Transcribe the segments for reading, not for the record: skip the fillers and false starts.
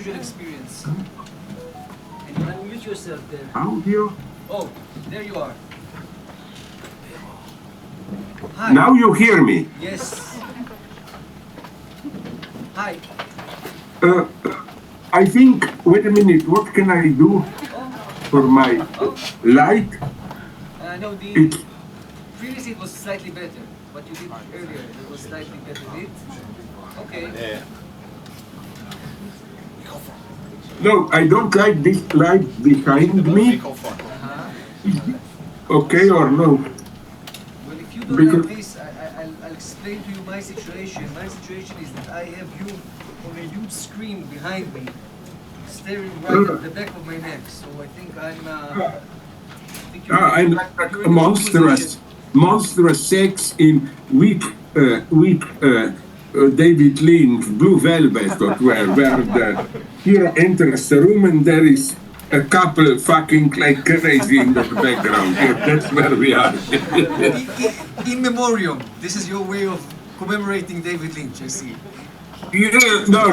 Experience. And you unmute yourself there. Audio. Oh, there you are. Hi. Now you hear me. Yes. Hi. I think, wait a minute, what can I do for my light? No, previously it was slightly better. What you did earlier, it was slightly better. Okay. Yeah. No, I don't like this light behind me. Okay or no? Well, if you don't like this, I'll explain to you my situation. My situation is that I have you on a huge screen behind me, staring right at the back of my neck. So I think I'm like a monstrous sex in weak David Lynch, Blue Velvet, or where the hero enters the room and there is a couple fucking like crazy in the background. Yeah, that's where we are. In memoriam. This is your way of commemorating David Lynch, I see. Yeah, no.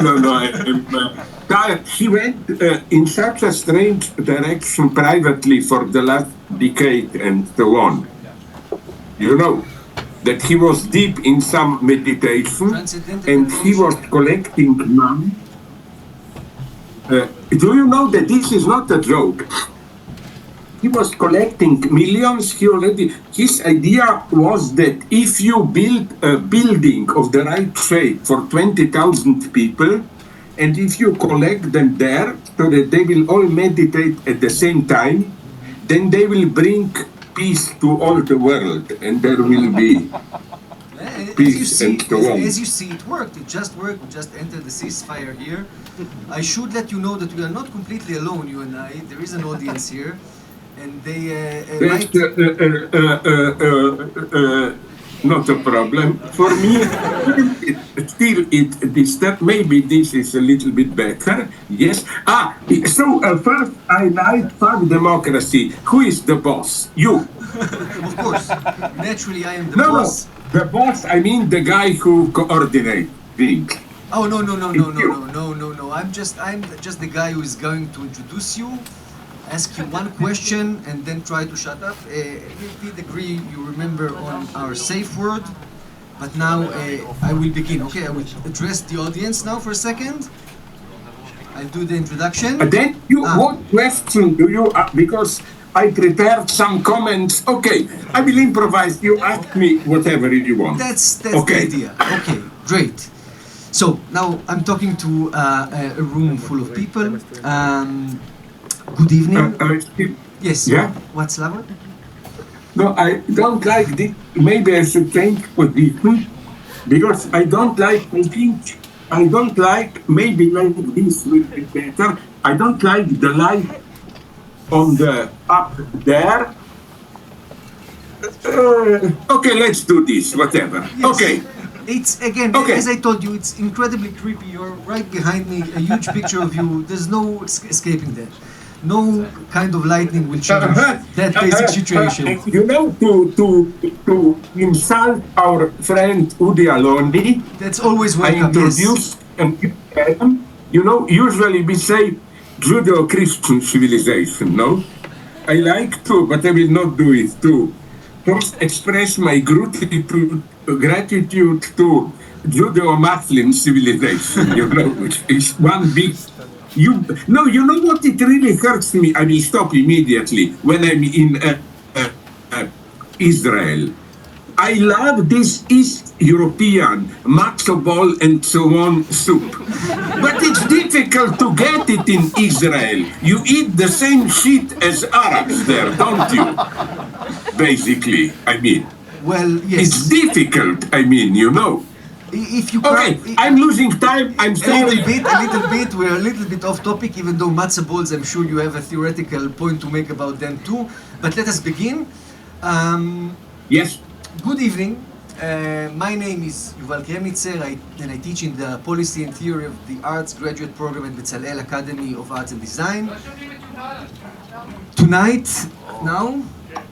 He went in such a strange direction privately for the last decade and so on. You know, that he was deep in some meditation and he was collecting money. Do you know that this is not a joke? He was collecting millions. His idea was that if you build a building of the right shape for 20,000 people, and if you collect them there so that they will all meditate at the same time, then they will bring peace to all the world, and there will be peace and so on. As you see, it worked. It just worked. We just entered the ceasefire here. I should let you know that we are not completely alone, you and I. There is an audience here, and they not a problem for me. Maybe this is a little bit better. Yes. So first I like fuck democracy. Who is the boss? You. Of course. Naturally, I am the boss. No. The boss. I mean the guy who coordinates things. Oh no. I'm just the guy who is going to introduce you, ask you one question, and then try to shut up. We did agree, you remember, on our safe word, but now I will begin. Okay, I will address the audience now for a second. I'll do the introduction. Then what question do you? Because I prepared some comments. Okay, I will improvise. You ask me whatever you want. That's okay. The idea. Okay, great. So now I'm talking to a room full of people. Good evening. Yes. Yeah. What's Slavoj? No, I don't like this. Maybe I should change position because I don't like thinking. I don't like. Maybe like this will be better. I don't like the light on the up there. Okay, let's do this. Whatever. Yes. Okay. It's again, as I told you, it's incredibly creepy. You're right behind me, a huge picture of you. There's no escaping that. No kind of lightning will change that basic situation. You know, to insult our friend Udi Aloni, that's always welcome. I introduce him. You know, usually we say Judeo-Christian civilization, no? I like to, but I will not do it too. First express my gratitude to Judeo-Muslim civilization, you know, which is one big... You know what, it really hurts me. I will stop immediately when I'm in Israel. I love this East European matzo ball and so on soup. But it's difficult to get it in Israel. You eat the same shit as Arabs there, don't you? Basically, I mean. Well, yes. It's difficult, I mean, you know. If you okay, I'm losing time. I'm sorry. A little bit. We're a little bit off topic, even though matzo balls, I'm sure you have a theoretical point to make about them too. But let us begin. Yes. Good evening. My name is Yuval Kremnitzer, and I teach in the Policy and Theory of the Arts graduate program at Bezalel Academy of Arts and Design. Tonight, now,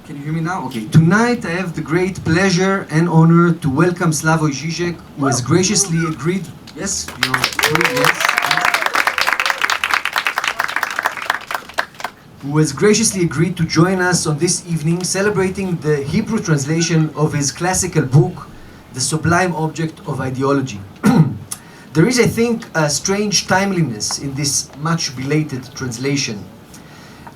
can you hear me now? Okay. Tonight I have the great pleasure and honor to welcome Slavoj Zizek, who has graciously agreed. Yes, you're free, yes. Who has graciously agreed to join us on this evening celebrating the Hebrew translation of his classical book, The Sublime Object of Ideology. There is, I think, a strange timeliness in this much belated translation.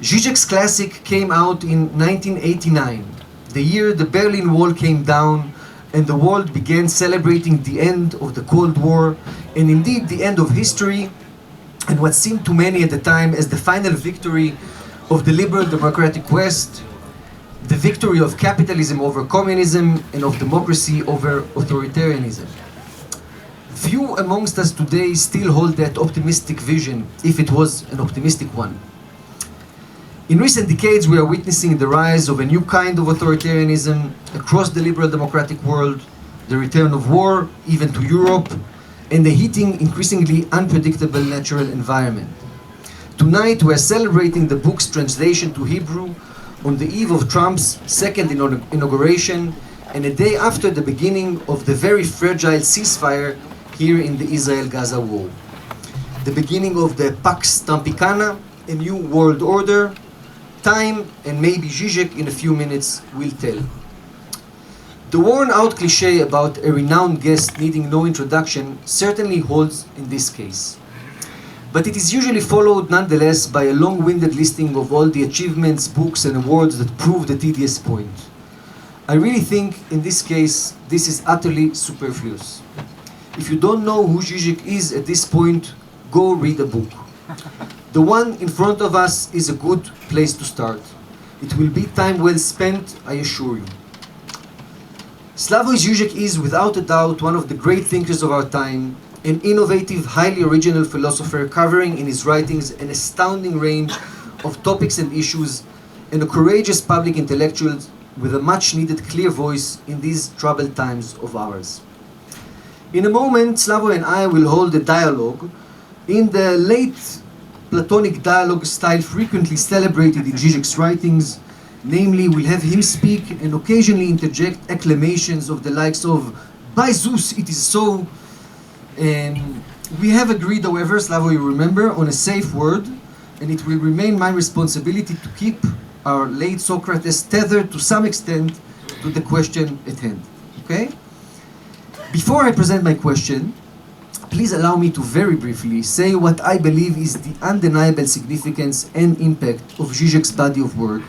Zizek's classic came out in 1989, the year the Berlin Wall came down and the world began celebrating the end of the Cold War and indeed the end of history and what seemed to many at the time as the final victory of the liberal democratic West, the victory of capitalism over communism and of democracy over authoritarianism. Few amongst us today still hold that optimistic vision, if it was an optimistic one. In recent decades, we are witnessing the rise of a new kind of authoritarianism across the liberal democratic world, the return of war, even to Europe, and the heating, increasingly unpredictable natural environment. Tonight, we are celebrating the book's translation to Hebrew on the eve of Trump's second inauguration and a day after the beginning of the very fragile ceasefire here in the Israel-Gaza war. The beginning of the Pax Trumpicana, a new world order. Time, and maybe Zizek in a few minutes, will tell. The worn-out cliché about a renowned guest needing no introduction certainly holds in this case. But it is usually followed nonetheless by a long-winded listing of all the achievements, books and awards that prove the tedious point. I really think, in this case, this is utterly superfluous. If you don't know who Zizek is at this point, go read a book. The one in front of us is a good place to start. It will be time well spent, I assure you. Slavoj Zizek is, without a doubt, one of the great thinkers of our time, an innovative, highly original philosopher covering in his writings an astounding range of topics and issues, and a courageous public intellectual with a much-needed clear voice in these troubled times of ours. In a moment, Slavoj and I will hold a dialogue in the late Platonic dialogue style frequently celebrated in Zizek's writings. Namely, we'll have him speak and occasionally interject acclamations of the likes of "By Zeus, it is so." We have agreed, however, Slavoj, you remember, on a safe word, and it will remain my responsibility to keep our late Socrates tethered to some extent to the question at hand. Okay? Before I present my question, please allow me to very briefly say what I believe is the undeniable significance and impact of Zizek's body of work,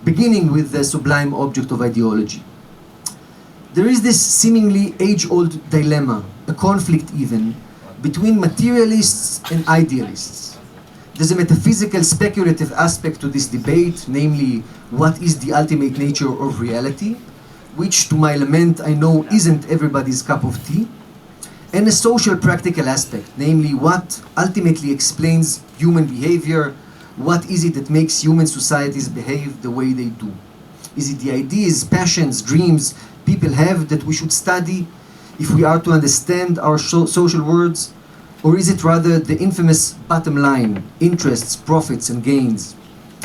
beginning with the Sublime Object of Ideology. There is this seemingly age-old dilemma, a conflict even, between materialists and idealists. There's a metaphysical, speculative aspect to this debate, namely, what is the ultimate nature of reality, which, to my lament, I know isn't everybody's cup of tea, and a social practical aspect, namely what ultimately explains human behavior, what is it that makes human societies behave the way they do. Is it the ideas, passions, dreams people have that we should study if we are to understand our social worlds, or is it rather the infamous bottom line, interests, profits and gains?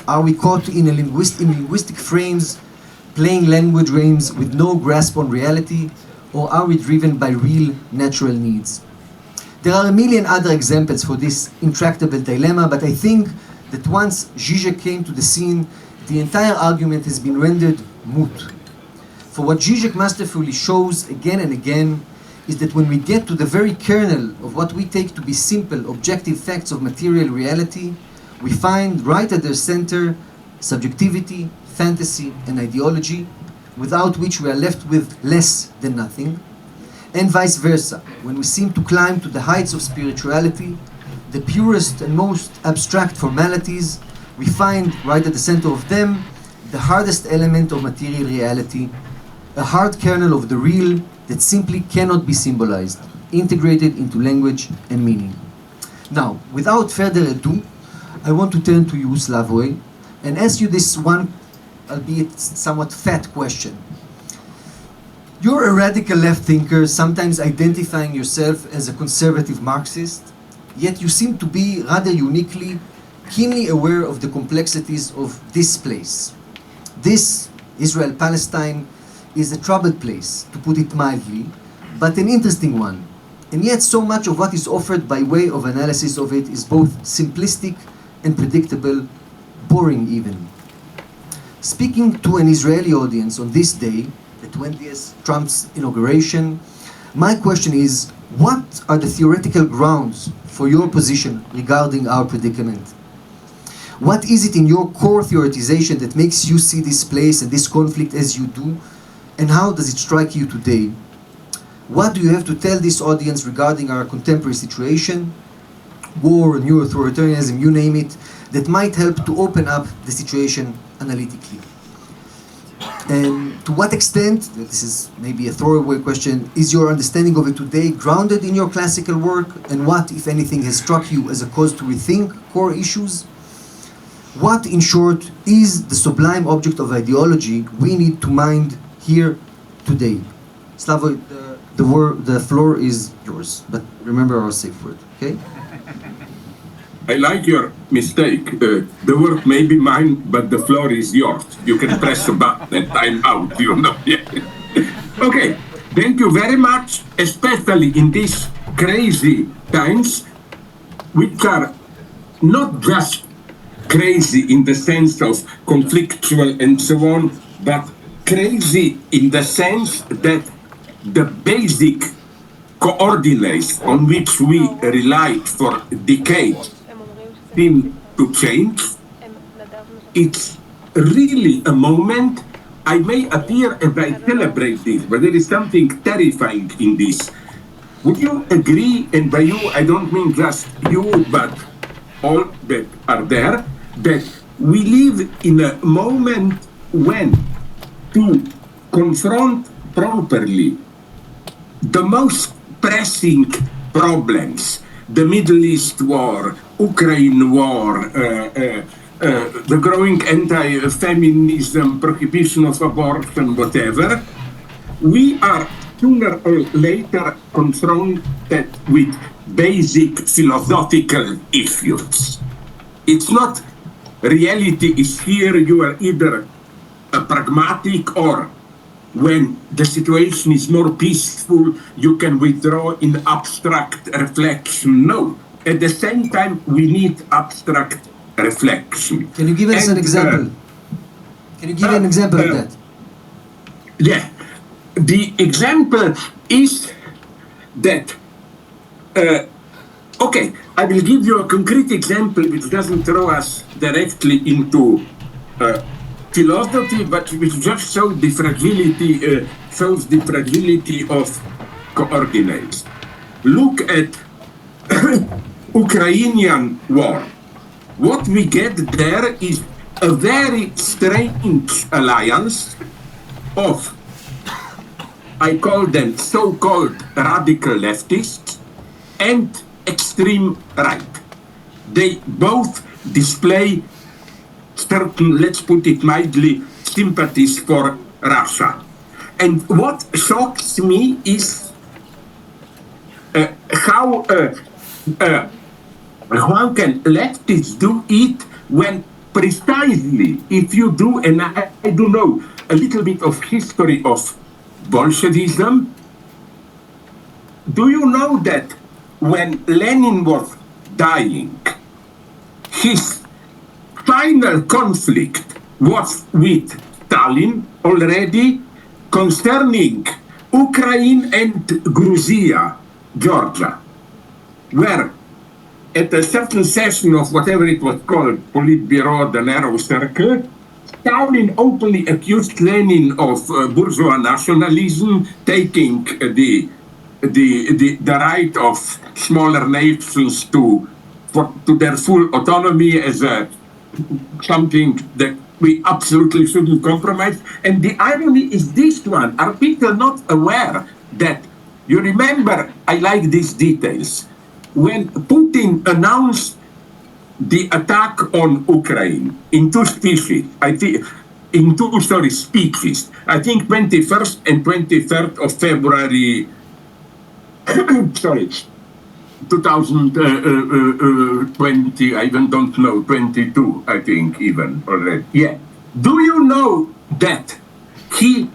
Are we caught in linguistic frames, playing language games with no grasp on reality, or are we driven by real natural needs? There are a million other examples for this intractable dilemma, but I think that once Zizek came to the scene, the entire argument has been rendered moot. For what Zizek masterfully shows again and again is that when we get to the very kernel of what we take to be simple, objective facts of material reality, we find right at their center subjectivity, fantasy, and ideology, without which we are left with less than nothing, and vice versa. When we seem to climb to the heights of spirituality, the purest and most abstract formalities, we find right at the center of them the hardest element of material reality, a hard kernel of the real that simply cannot be symbolized, integrated into language and meaning. Now, without further ado, I want to turn to you, Slavoj, and ask you this one, albeit somewhat fat question. You're a radical left thinker, sometimes identifying yourself as a conservative Marxist, yet you seem to be rather uniquely, keenly aware of the complexities of this place. This, Israel-Palestine, is a troubled place, to put it mildly, but an interesting one. And yet so much of what is offered by way of analysis of it is both simplistic and predictable, boring even. Speaking to an Israeli audience on this day, the 20th Trump's inauguration, my question is, what are the theoretical grounds for your position regarding our predicament? What is it in your core theoretization that makes you see this place and this conflict as you do? And how does it strike you today? What do you have to tell this audience regarding our contemporary situation, war, new authoritarianism, you name it, that might help to open up the situation analytically? And to what extent, this is maybe a throwaway question, is your understanding of it today grounded in your classical work? And what, if anything, has struck you as a cause to rethink core issues? What, in short, is the sublime object of ideology we need to mind here today? Slavoj, the floor is yours, but remember our safe word, okay? I like your mistake. The word may be mine, but the floor is yours. You can press a button and I'm out, you know. Okay, thank you very much, especially in these crazy times, which are not just crazy in the sense of conflictual and so on, but crazy in the sense that the basic coordinates on which we relied for decades seem to change. It's really a moment. I may appear as I celebrate this, but there is something terrifying in this. Would you agree, and by you I don't mean just you, but all that are there, that we live in a moment when to confront properly the most pressing problems, the Middle East war, Ukraine war, the growing anti-feminism, prohibition of abortion, whatever, we are sooner or later confronted with basic philosophical issues. It's not reality is here, you are either a pragmatic or when the situation is more peaceful, you can withdraw in abstract reflection. No. At the same time, we need abstract reflection. Can you give us an example? Can you give an example of that? Yeah. The example is that, okay, I will give you a concrete example which doesn't throw us directly into philosophy, but which just shows the fragility of coordinates. Look at Ukrainian war. What we get there is a very strange alliance of, I call them so-called radical leftists and extreme right. They both display certain, let's put it mildly, sympathies for Russia. And what shocks me is how can leftists do it when precisely if you do, and I do know a little bit of history of Bolshevism, do you know that when Lenin was dying, his final conflict was with Stalin already concerning Ukraine and Georgia, where at a certain session of whatever it was called, Politburo, the narrow circle, Stalin openly accused Lenin of bourgeois nationalism, taking the right of smaller nations to their full autonomy as something that we absolutely shouldn't compromise. And the irony is this one. Are people not aware that, you remember, I like these details, when Putin announced the attack on Ukraine in two species, I think in two-story speeches. I think 21st and 23rd of February, sorry, 2020, I even don't know, 22, I think even already. Yeah. Do you know that he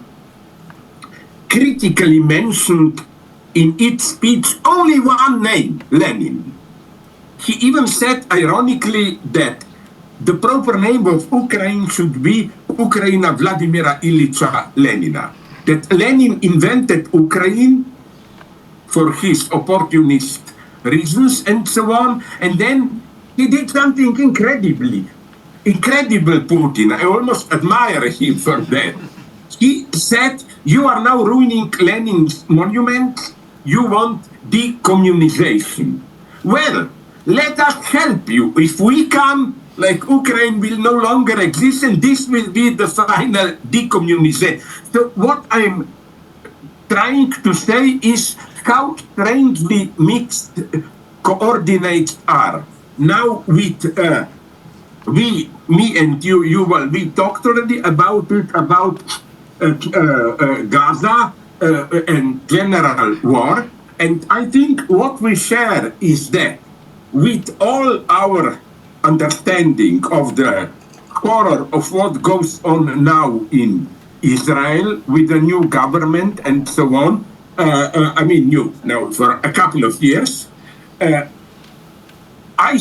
critically mentioned in each speech only one name, Lenin? He even said, ironically, that the proper name of Ukraine should be Ukraina Vladimira Ilyich Lenina. That Lenin invented Ukraine for his opportunist reasons and so on. And then he did something incredible, Putin. I almost admire him for that. He said, you are now ruining Lenin's monument. You want decommunization. Well, let us help you. If we come, like Ukraine will no longer exist, and this will be the final decommunization. So what I'm trying to say is how strangely mixed coordinates are. Now with me and you, Yuval, we talked already about it, about Gaza and general war. And I think what we share is that with all our understanding of the horror of what goes on now in Israel with the new government and so on, I mean new now for a couple of years, I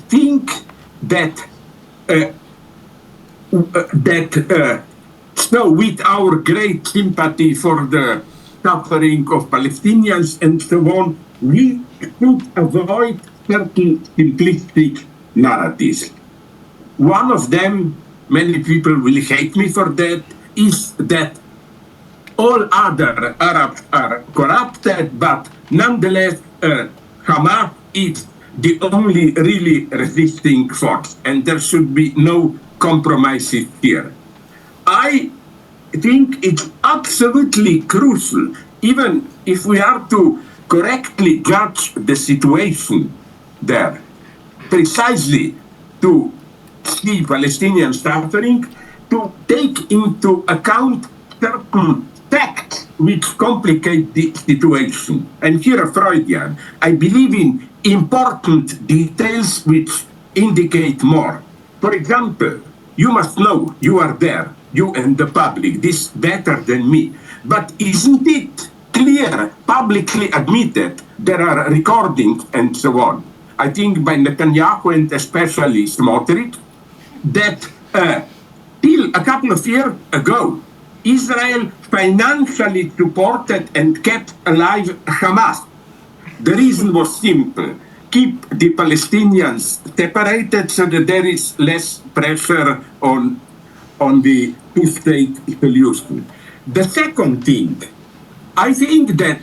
think that so with our great sympathy for the suffering of Palestinians and so on, we should avoid certain simplistic narratives. One of them, many people will hate me for that, is that all other Arabs are corrupted, but nonetheless Hamas is the only really resisting force, and there should be no compromises here. I think it's absolutely crucial, even if we are to correctly judge the situation there, precisely to see Palestinian suffering, to take into account certain facts which complicate the situation. And here a Freudian, I believe in important details which indicate more. For example, you must know, you are there, you and the public, this better than me. But isn't it clear, publicly admitted, there are recordings and so on, I think by Netanyahu and especially Smotrich, that till a couple of years ago, Israel financially supported and kept alive Hamas. The reason was simple: keep the Palestinians separated so that there is less pressure on the two-state solution. The second thing, I think that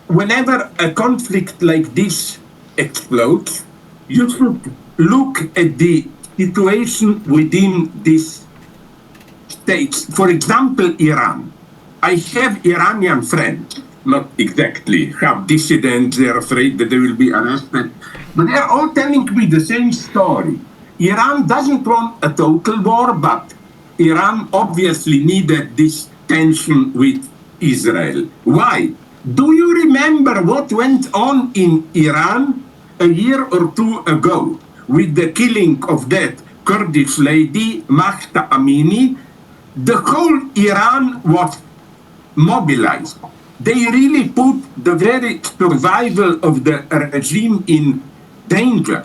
whenever a conflict like this explodes, you should look at the situation within these states. For example, Iran. I have Iranian friends, not exactly have dissidents, they're afraid that they will be arrested, but they're all telling me the same story. Iran doesn't want a total war, but Iran obviously needed this tension with Israel. Why? Do you remember what went on in Iran a year or two ago with the killing of that Kurdish lady, Mahsa Amini? The whole Iran was mobilized. They really put the very survival of the regime in danger.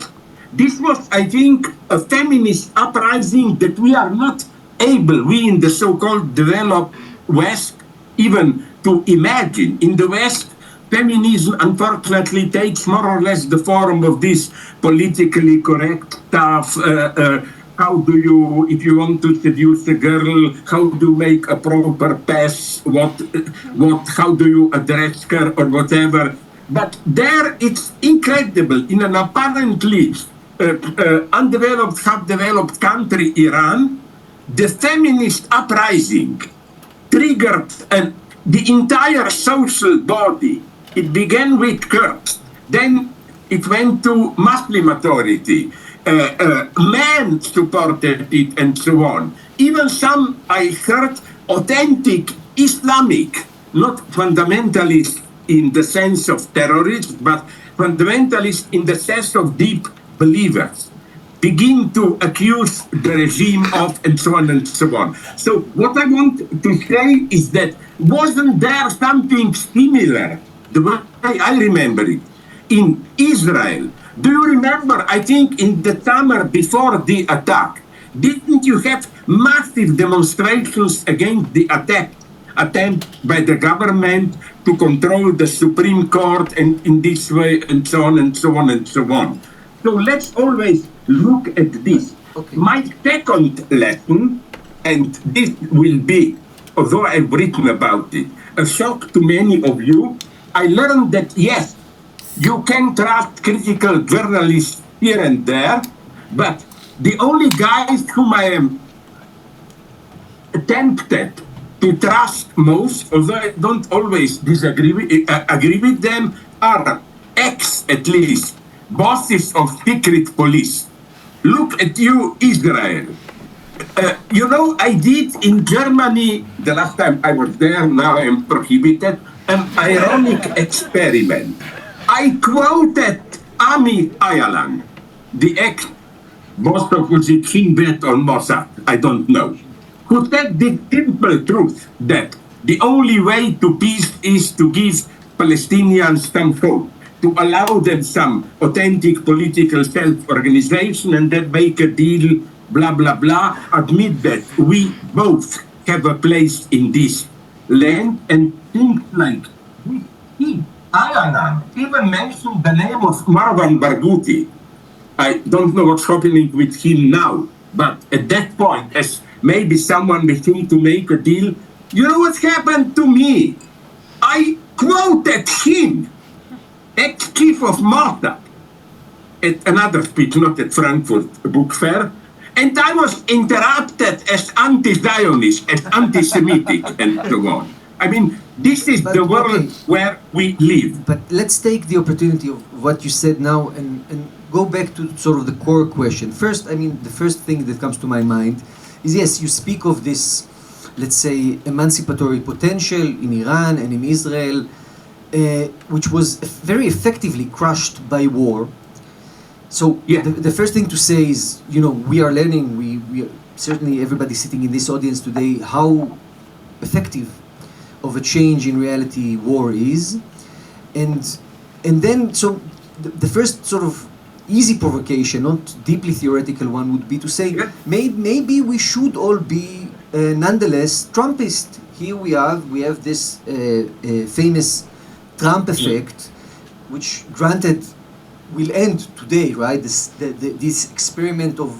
This was, I think, a feminist uprising that we are not able, we in the so-called developed West, even to imagine. In the West, feminism unfortunately takes more or less the form of this politically correct stuff. How do you, if you want to seduce a girl, how do you make a proper pass? How do you address her or whatever? But there it's incredible. In an apparently undeveloped, half-developed country, Iran, the feminist uprising triggered the entire social body. It began with Kurds, then it went to Muslim Authority, men supported it, and so on. Even some, I heard, authentic Islamic, not fundamentalist in the sense of terrorists, but fundamentalist in the sense of deep believers, begin to accuse the regime of, and so on and so on. So what I want to say is that wasn't there something similar, the way I remember it, in Israel? Do you remember, I think in the summer before the attack, didn't you have massive demonstrations against the attempt by the government to control the Supreme Court and in this way, and so on and so on and so on? So let's always look at this. Okay. My second lesson, and this will be, although I've written about it, a shock to many of you, I learned that yes, you can trust critical journalists here and there, but the only guys whom I am tempted to trust most, although I don't always agree with them, are at least, bosses of secret police. Look at you, Israel. You know, I did in Germany, the last time I was there, now I'm prohibited, an ironic experiment. I quoted Ami Ayalan, the ex-boss of Shin Bet on Mossad, I don't know, who said the simple truth that the only way to peace is to give Palestinians some hope, to allow them some authentic political self-organization and then make a deal, blah, blah, blah, admit that we both have a place in this land, and things like Ayalan even mentioned the name of Marwan Barghouti. I don't know what's happening with him now, but at that point, as maybe someone wishing to make a deal, you know what happened to me? I quoted him, ex-chief of Mossad, at another speech, not at Frankfurt Book Fair, and I was interrupted as anti-Zionist, as anti-Semitic, and so on. I mean, this is the world where we live. But let's take the opportunity of what you said now and go back to sort of the core question. First, I mean, the first thing that comes to my mind is, yes, you speak of this, let's say, emancipatory potential in Iran and in Israel, which was very effectively crushed by war. So yeah. The first thing to say is, you know, we are learning, we certainly everybody sitting in this audience today, how effective of a change in reality war is. And then, so the first sort of easy provocation, not deeply theoretical one, would be to say, maybe we should all be nonetheless Trumpist. Here we have this famous Trump effect, which granted will end today, right? This experiment of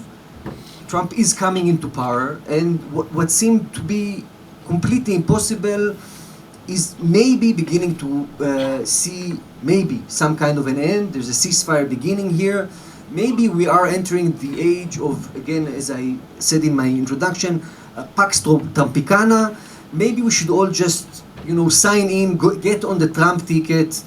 Trump is coming into power, and what seemed to be completely impossible is maybe beginning to see maybe some kind of an end. There's a ceasefire beginning here. Maybe we are entering the age of, again, as I said in my introduction, Pax Trumpicana. Maybe we should all just, you know, sign in, get on the Trump ticket,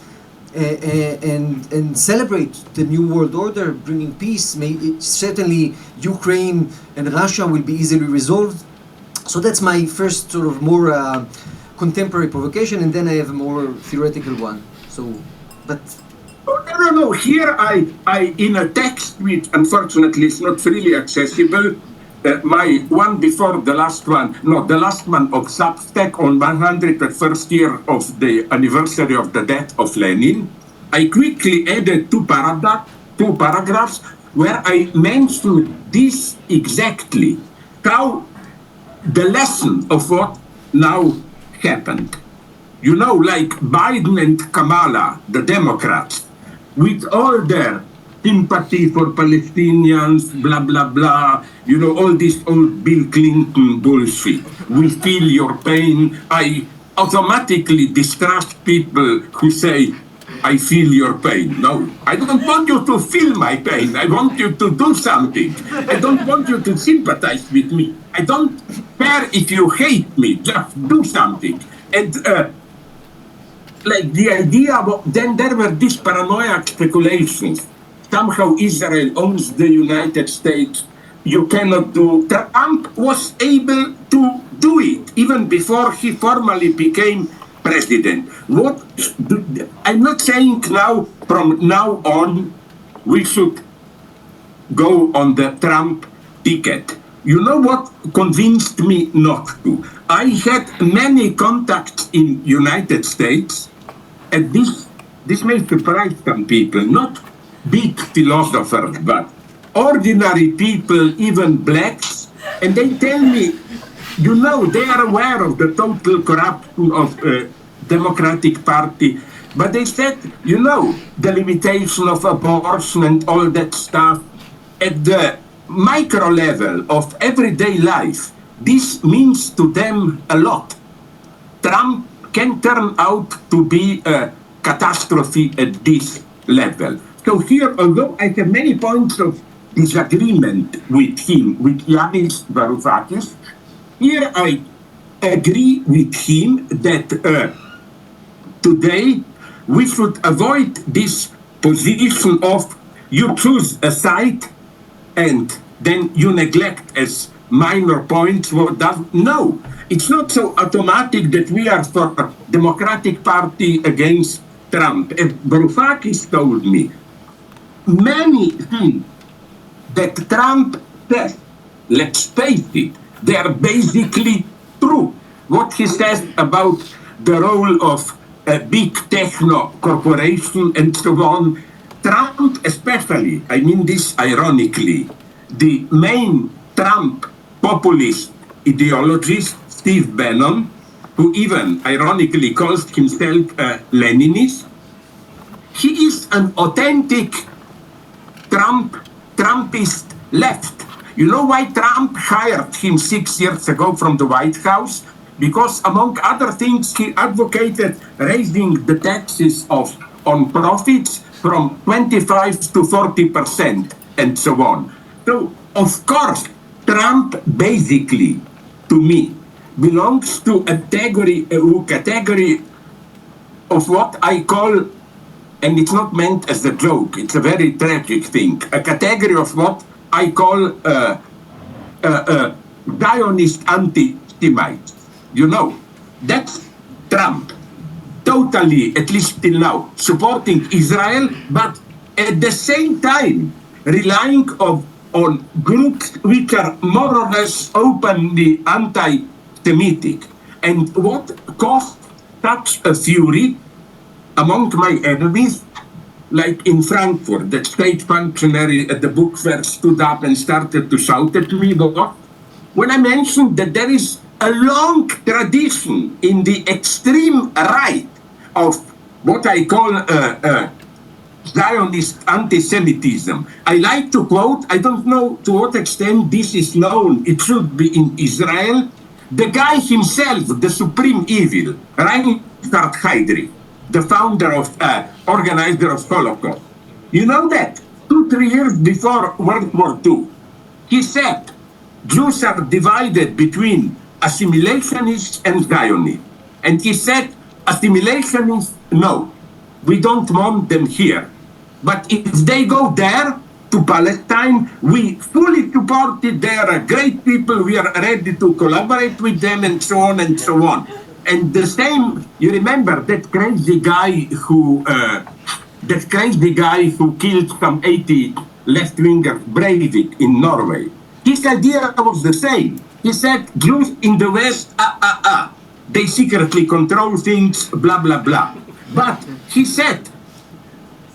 and celebrate the new world order, bringing peace. Certainly Ukraine and Russia will be easily resolved. So that's my first sort of more contemporary provocation, and then I have a more theoretical one. So, but no. Here I in a text which unfortunately is not freely accessible. My one before the last one, no, the last one of Substack on 101st year of the anniversary of the death of Lenin. I quickly added two paragraphs where I mentioned this exactly, how the lesson of what now happened. You know, like Biden and Kamala, the Democrats, with all their sympathy for Palestinians, blah, blah, blah, you know, all this old Bill Clinton bullshit. We feel your pain. I automatically distrust people who say, I feel your pain. No, I don't want you to feel my pain. I want you to do something. I don't want you to sympathize with me. I don't care if you hate me. Just do something. And like the idea of, then there were these paranoid speculations. somehow Israel owns the United States. You cannot do. Trump was able to do it even before he formally became president. I'm not saying now, from now on, we should go on the Trump ticket. You know what convinced me not to? I had many contacts in United States, and this may surprise some people, not big philosophers, but ordinary people, even blacks, and they tell me, you know, they are aware of the total corruption of Democratic Party, but they said, you know, the limitation of abortion and all that stuff, at the micro level of everyday life, this means to them a lot. Trump can turn out to be a catastrophe at this level. So here, although I have many points of disagreement with him, with Yanis Varoufakis, here I agree with him that today we should avoid this position of you choose a side and then you neglect as minor points what does. No, it's not so automatic that we are for Democratic Party against Trump. As Varoufakis told me, many things that Trump says, let's face it, they are basically true. What he says about the role of a big techno corporation and so on, Trump especially, I mean this ironically, the main Trump populist ideologist, Steve Bannon, who even ironically calls himself a Leninist, he is an authentic Trumpist left. You know why Trump hired him 6 years ago from the White House? Because among other things, he advocated raising the taxes on profits from 25 to 40% and so on. So, of course, Trump basically, to me, belongs to a category of what I call, and it's not meant as a joke, it's a very tragic thing, a category of what I call Zionist anti-Semites. You know, that's Trump, totally, at least till now, supporting Israel, but at the same time relying on groups which are more or less openly anti-Semitic. And what caused such a fury among my enemies, like in Frankfurt, the state functionary at the book fair stood up and started to shout at me, when I mentioned that there is a long tradition in the extreme right of what I call Zionist anti-Semitism. I like to quote, I don't know to what extent this is known, it should be in Israel, the guy himself, the supreme evil, Reinhard Heydrich, the founder of, organizer of Holocaust. You know that 2-3 years before World War II, he said, Jews are divided between assimilationists and Zionists. And he said, assimilationists, no, we don't want them here. But if they go there to Palestine, we fully support it. They are great people. We are ready to collaborate with them and so on and so on. And the same, you remember that crazy guy who killed some 80 left-wingers, Breivik, in Norway. His idea was the same. He said, Jews in the West, they secretly control things, blah, blah, blah. But he said,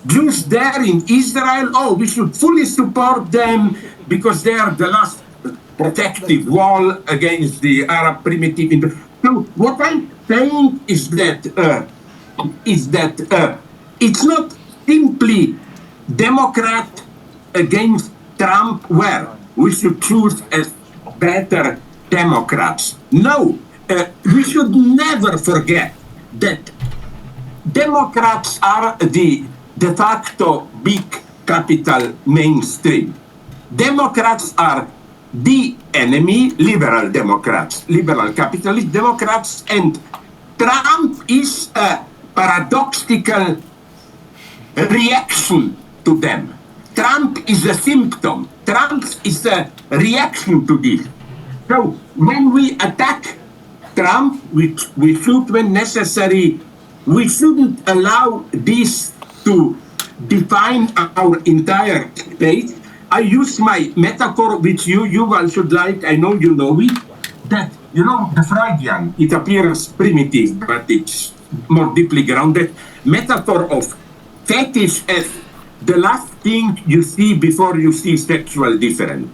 Jews there in Israel, we should fully support them because they are the last protective wall against the Arab primitive. So what I'm saying is that it's not simply Democrat against Trump where we should choose as better Democrats. No, we should never forget that Democrats are the de facto big capital mainstream. Democrats are the enemy, liberal Democrats, liberal capitalist Democrats, and Trump is a paradoxical reaction to them. Trump is a symptom. Trump is a reaction to this. So when we attack Trump, which we should when necessary, we shouldn't allow this to define our entire space. I use my metaphor, which you all should like, I know you know it, that, the Freudian, it appears primitive, but it's more deeply grounded, metaphor of fetish as the last thing you see before you see sexual difference.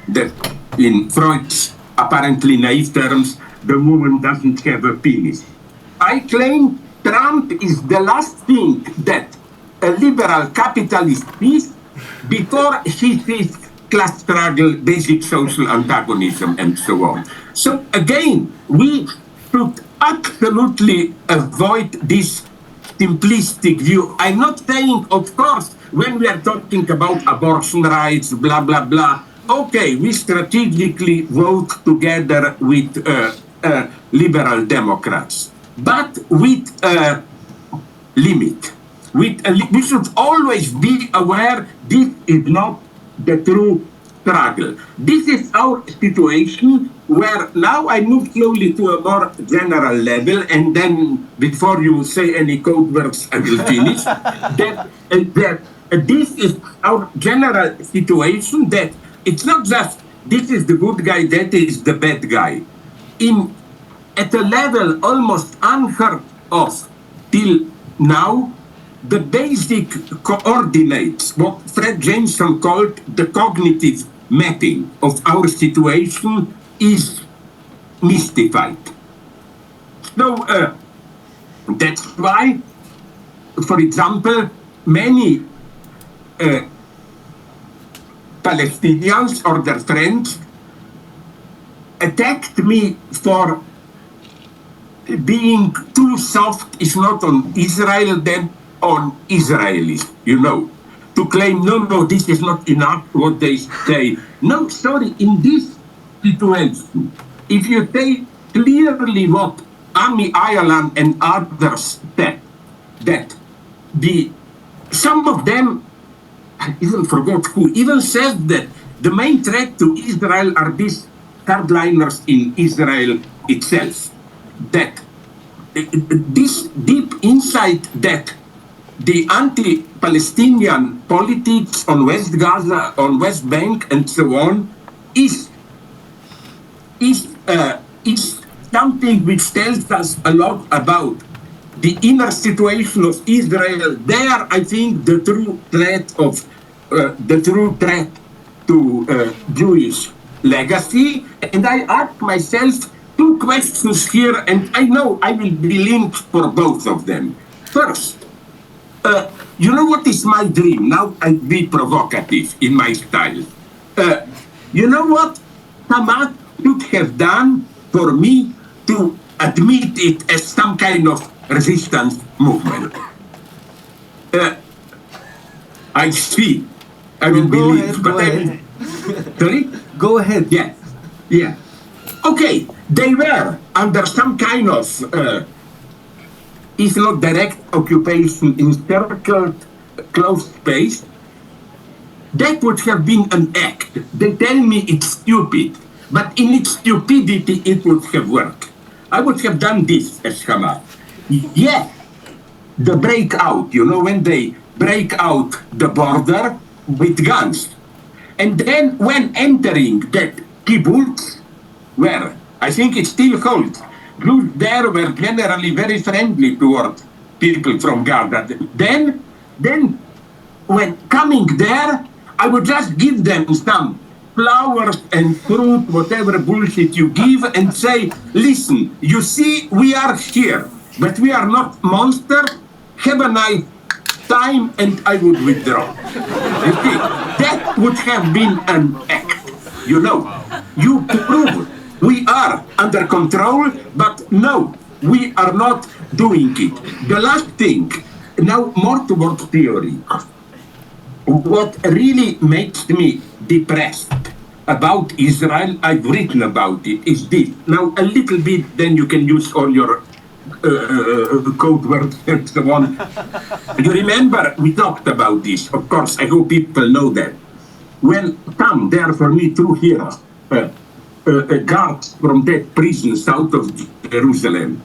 That in Freud's apparently naive terms, the woman doesn't have a penis. I claim Trump is the last thing that a liberal capitalist sees before he sees class struggle, basic social antagonism, and so on. So again, we should absolutely avoid this simplistic view. I'm not saying, of course, when we are talking about abortion rights, blah, blah, blah, okay, we strategically vote together with liberal Democrats, but with a limit. We should always be aware this is not the true struggle. This is our situation where now I move slowly to a more general level, and then before you say any code words, I will finish. that this is our general situation, that it's not just this is the good guy, that is the bad guy. At a level almost unheard of till now, the basic coordinates, what Fred Jameson called the cognitive mapping of our situation, is mystified. So that's why, for example, many Palestinians or their friends attacked me for being too soft, if not on Israel, then on Israelis, to claim, no, this is not enough what they say. No, sorry, in this situation, if you say clearly what Ami Ireland and others said, that some of them, I even forgot who, even said that the main threat to Israel are these hardliners in Israel itself. That this deep insight that the anti-Palestinian politics on West Gaza, on West Bank, and so on, is something which tells us a lot about the inner situation of Israel. There, I think the true threat to Jewish legacy. And I ask myself two questions here, and I know I will be linked for both of them. First, you know what is my dream? Now I'll be provocative in my style. You know what Hamas should have done for me to admit it as some kind of resistance movement? I see. I will believe. Go ahead. Sorry? Go ahead. Yeah. Okay, they were under some kind of, if not direct occupation, encircled, closed space. That would have been an act. They tell me it's stupid, but in its stupidity, it would have worked. I would have done this as Hamas. Yes, the breakout, when they break out the border with guns. And then when entering that kibbutz, where I think it still holds, Jews there were generally very friendly toward people from Gaza. Then when coming there, I would just give them some flowers and fruit, whatever bullshit you give, and say, listen, you see, we are here, but we are not monsters. Have a nice time, and I would withdraw. You see, that would have been an act. You prove we are under control, but no, we are not doing it. The last thing, now more toward theory. What really makes me depressed about Israel, I've written about it, is this. Now, a little bit, then you can use all your code words and so on. You remember we talked about this. Of course, I hope people know that. When some, they are for me true heroes, guards from that prison south of Jerusalem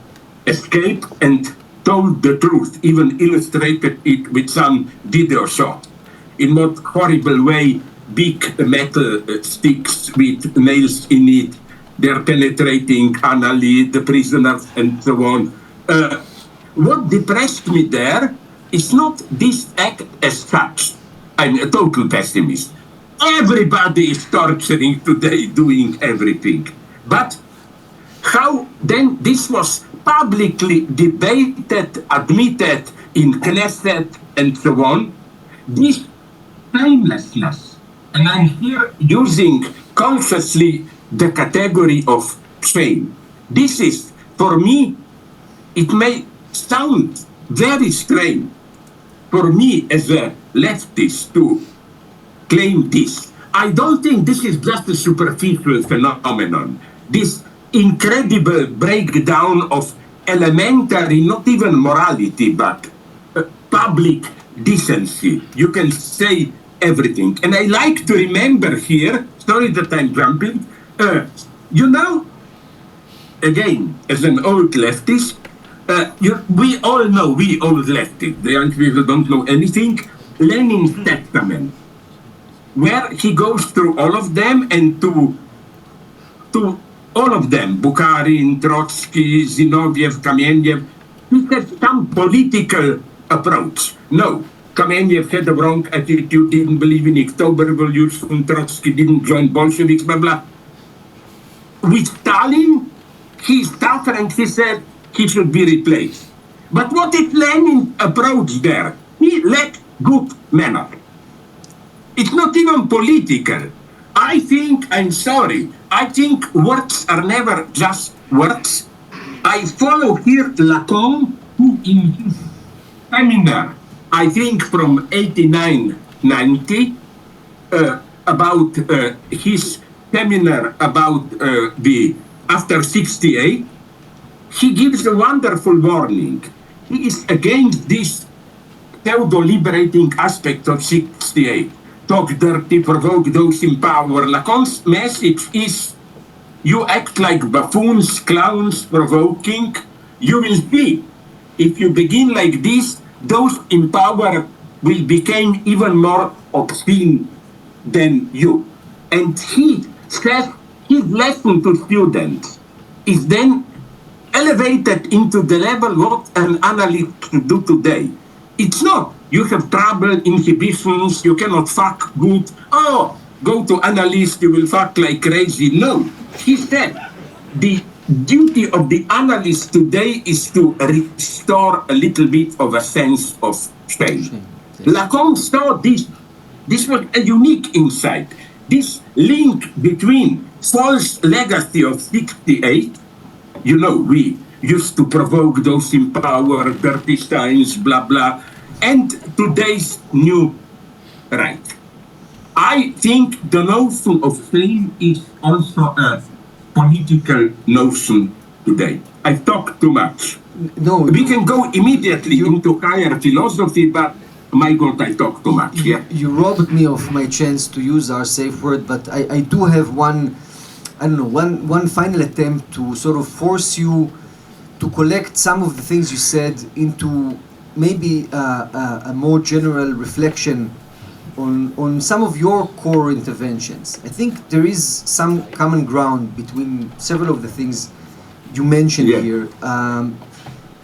escaped and told the truth, even illustrated it with some video shot. In what horrible way, big metal sticks with nails in it, they're penetrating anally the prisoners and so on. What depressed me there is not this act as such. I'm a total pessimist. Everybody is torturing today, doing everything. But how then this was publicly debated, admitted in Knesset and so on, this timelessness, and I'm here using consciously the category of shame. This is, for me, it may sound very strange for me as a leftist to claim this. I don't think this is just a superficial phenomenon. This incredible breakdown of elementary, not even morality, but public decency. You can say everything. And I like to remember here, sorry that I'm jumping, again, as an old leftist, we all know, we old leftists, the young people don't know anything, Lenin's testament, where he goes through all of them and to all of them, Bukharin, Trotsky, Zinoviev, Kamenev, he had some political approach. No, Kamenev had a wrong attitude, didn't believe in October Revolution, Trotsky didn't join Bolsheviks, blah, blah. With Stalin, he's tougher and he said he should be replaced. But what did Lenin approach there? He let good manner. It's not even political. I think, I'm sorry, I think words are never just words. I follow here Lacan, who in his seminar, I think from 89-90, about his seminar about the after 68, he gives a wonderful warning. He is against this pseudo-liberating aspect of 68. Talk dirty, provoke those in power. Lacan's message is, you act like buffoons, clowns, provoking. You will see, if you begin like this, those in power will become even more obscene than you. And he says his lesson to students is then elevated into the level what an analyst should do today. It's not, you have trouble, inhibitions, you cannot fuck good. Oh, go to analyst, you will fuck like crazy. No, he said the duty of the analyst today is to restore a little bit of a sense of shame. Lacan saw this. This was a unique insight. This link between false legacy of 68, we used to provoke those in power, dirty signs, blah, blah, and today's new right. I think the notion of shame is also a political notion today. I talk too much. No, we can go immediately into higher philosophy, but my God, I talk too much. Yeah. You robbed me of my chance to use our safe word, but I do have one final attempt to sort of force you to collect some of the things you said into maybe a more general reflection on some of your core interventions. I think there is some common ground between several of the things you mentioned here.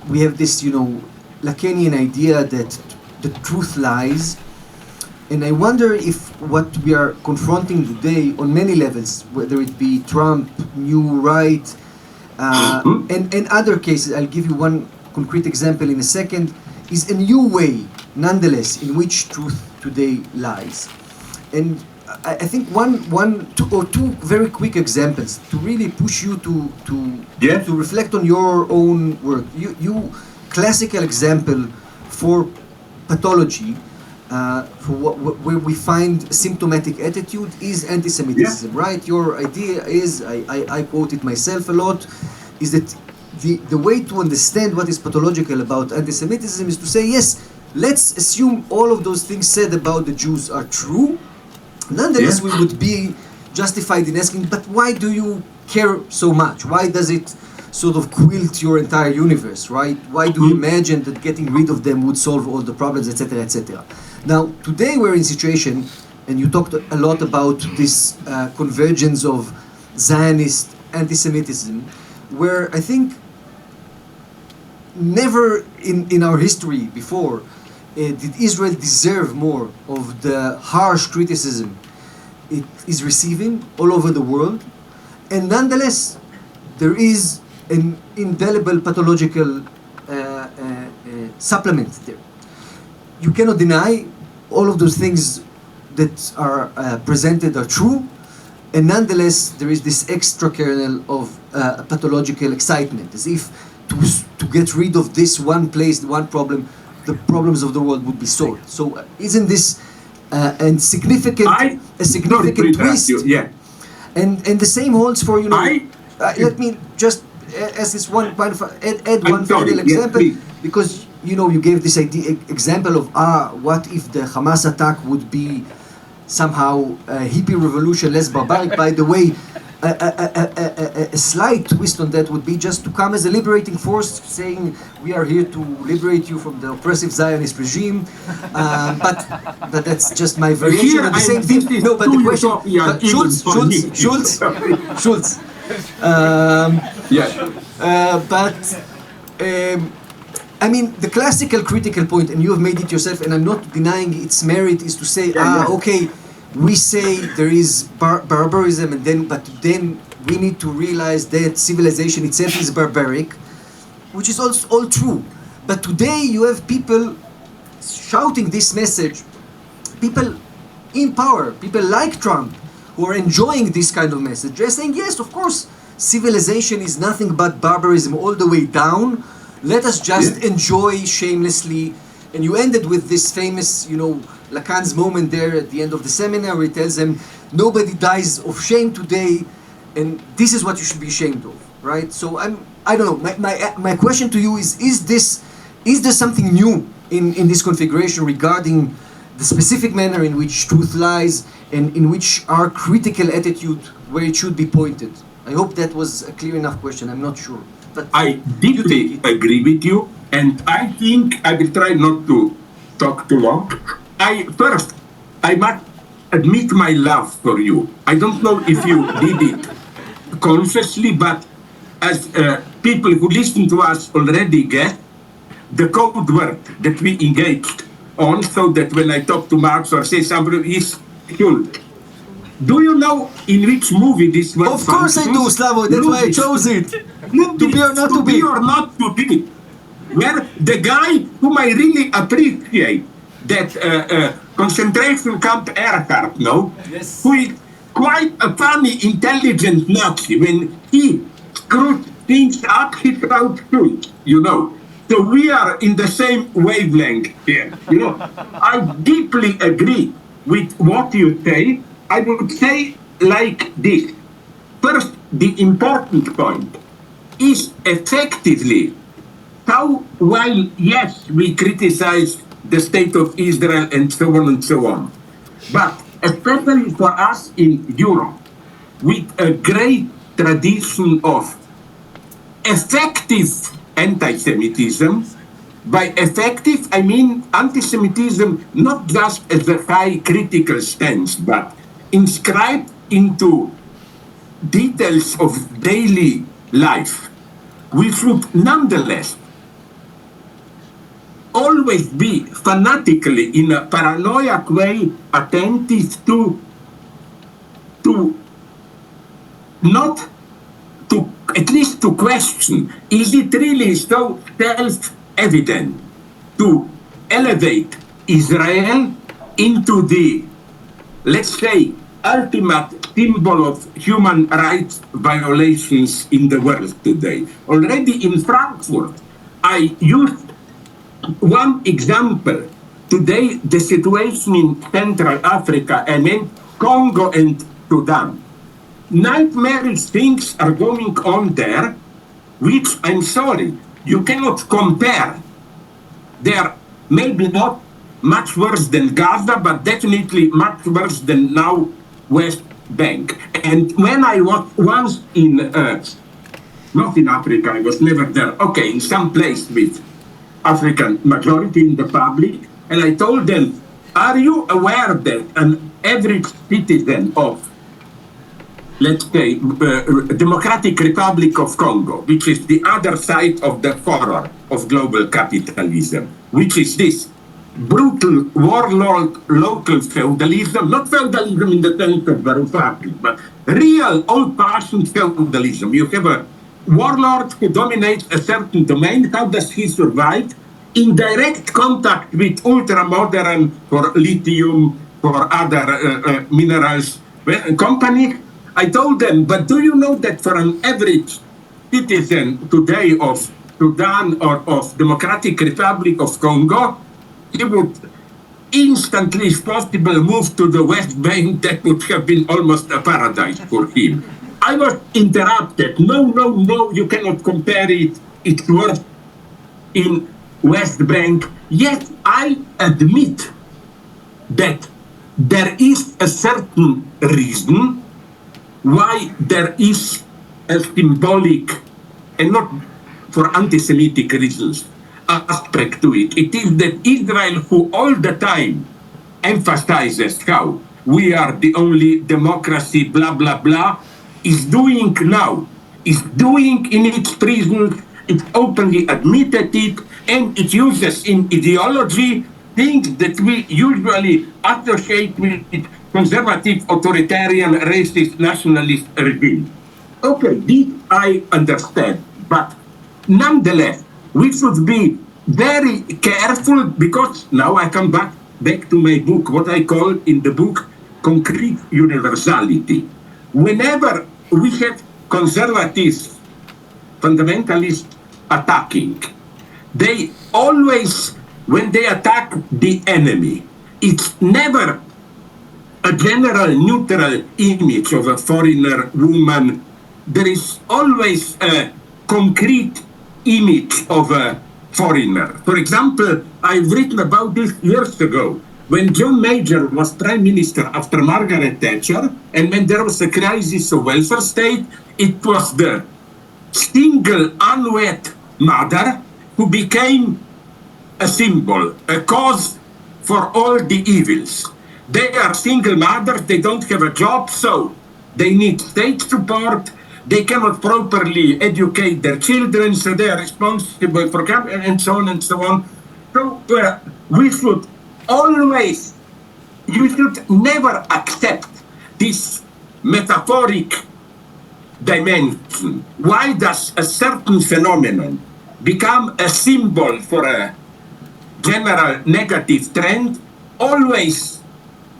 We have this, Lacanian idea that the truth lies, and I wonder if what we are confronting today on many levels, whether it be Trump, New Right, and other cases, I'll give you one concrete example in a second, is a new way, nonetheless, in which truth today lies. And I think two very quick examples to really push you to reflect on your own work. You classical example for pathology, where we find symptomatic attitude is anti-Semitism, right? Your idea is, I quote it myself a lot, is that the way to understand what is pathological about anti-Semitism is to say, yes, let's assume all of those things said about the Jews are true. Nonetheless, we would be justified in asking, but why do you care so much? Why does it sort of quilt your entire universe, right? Why do you imagine that getting rid of them would solve all the problems, etc., etc.? Now, today we're in a situation, and you talked a lot about this convergence of Zionist anti-Semitism, where I think never in our history before did Israel deserve more of the harsh criticism it is receiving all over the world. And nonetheless, there is an indelible pathological supplement there. You cannot deny all of those things that are presented are true, and nonetheless there is this extra kernel of pathological excitement, as if to get rid of this one place, one problem, the problems of the world would be solved. So isn't this a significant twist? Yeah. And the same holds for, you know, let me just as this one add one final example, because you know you gave this example of what if the Hamas attack would be somehow a hippie revolution, less barbaric. By the way, a slight twist on that would be just to come as a liberating force, saying we are here to liberate you from the oppressive Zionist regime. But that's just my variation of the same thing. No, but the question, Schultz. I mean, the classical critical point, and you have made it yourself, and I'm not denying its merit, is to say, okay, we say there is barbarism, but then we need to realize that civilization itself is barbaric, which is also all true. But today you have people shouting this message, people in power, people like Trump, who are enjoying this kind of message. They're saying, yes, of course, civilization is nothing but barbarism all the way down. Let us just enjoy shamelessly. And you ended with this famous, you know, Lacan's moment there at the end of the seminar, where he tells them, nobody dies of shame today, and this is what you should be ashamed of, right? So I don't know. My question to you is there something new in this configuration regarding the specific manner in which truth lies and in which our critical attitude where it should be pointed? I hope that was a clear enough question. I'm not sure. But I deeply agree with you, and I think I will try not to talk too long. I must admit my love for you. I don't know if you did it consciously, but as people who listen to us already get the code word that we engaged on, so that when I talk to Marx or say something is Schultz. Do you know in which movie this was? Of course I do, Slavoj. That's why I chose it. To be or not to be. Or not to be. Where the guy whom I really appreciate, that concentration camp Erhard, no? Yes. Who is quite a funny, intelligent Nazi. When he screwed things up, he throws truth, you know. So we are in the same wavelength here, you know. I deeply agree with what you say. I would say like this. First, the important point is effectively how, while yes, we criticize the state of Israel and so on, but especially for us in Europe, with a great tradition of effective anti-Semitism. By effective, I mean anti-Semitism not just as a high critical stance, but inscribed into details of daily life. We should nonetheless always be fanatically, in a paranoiac way, attentive to not to, at least to question, is it really so self-evident to elevate Israel into the, let's say, ultimate symbol of human rights violations in the world today? Already in Frankfurt, I used one example. Today, the situation in Central Africa and in Congo and Sudan. Nightmarish things are going on there, which, I'm sorry, you cannot compare. They're maybe not much worse than Gaza, but definitely much worse than now West Bank. And when I was once in, not in Africa, I was never there, okay, in some place with African majority in the public, and I told them, are you aware that an average citizen of, let's say, Democratic Republic of Congo, which is the other side of the horror of global capitalism, which is this brutal warlord local feudalism, not feudalism in the sense of Varoufakis, but real old-fashioned feudalism. You have a warlord who dominates a certain domain. How does he survive? In direct contact with ultra-modern, for lithium, for other minerals company. I told them, but do you know that for an average citizen today of Sudan or of Democratic Republic of Congo, he would instantly, if possible, move to the West Bank. That would have been almost a paradise for him. I was interrupted. No, you cannot compare it. It's worse in West Bank. Yet I admit that there is a certain reason why there is a symbolic, and not for anti-Semitic reasons, aspect to it. It is that Israel, who all the time emphasizes how we are the only democracy, blah, blah, blah, is doing now, is doing in its prisons, it openly admitted it, and it uses in ideology things that we usually associate with conservative, authoritarian, racist, nationalist regime. Okay, this I understand, but nonetheless, we should be very careful, because now I come back to my book, what I call in the book concrete universality. Whenever we have conservatives, fundamentalists attacking, they always, when they attack the enemy, it's never a general neutral image of a foreigner woman. There is always a concrete image of a foreigner. For example, I've written about this years ago, when John Major was prime minister after Margaret Thatcher, and when there was a crisis of welfare state, it was the single unwed mother who became a symbol, a cause for all the evils. They are single mothers, they don't have a job, so they need state support, they cannot properly educate their children, so they are responsible for, and so on and so on. So we should always, you should never accept this metaphoric dimension. Why does a certain phenomenon become a symbol for a general negative trend? Always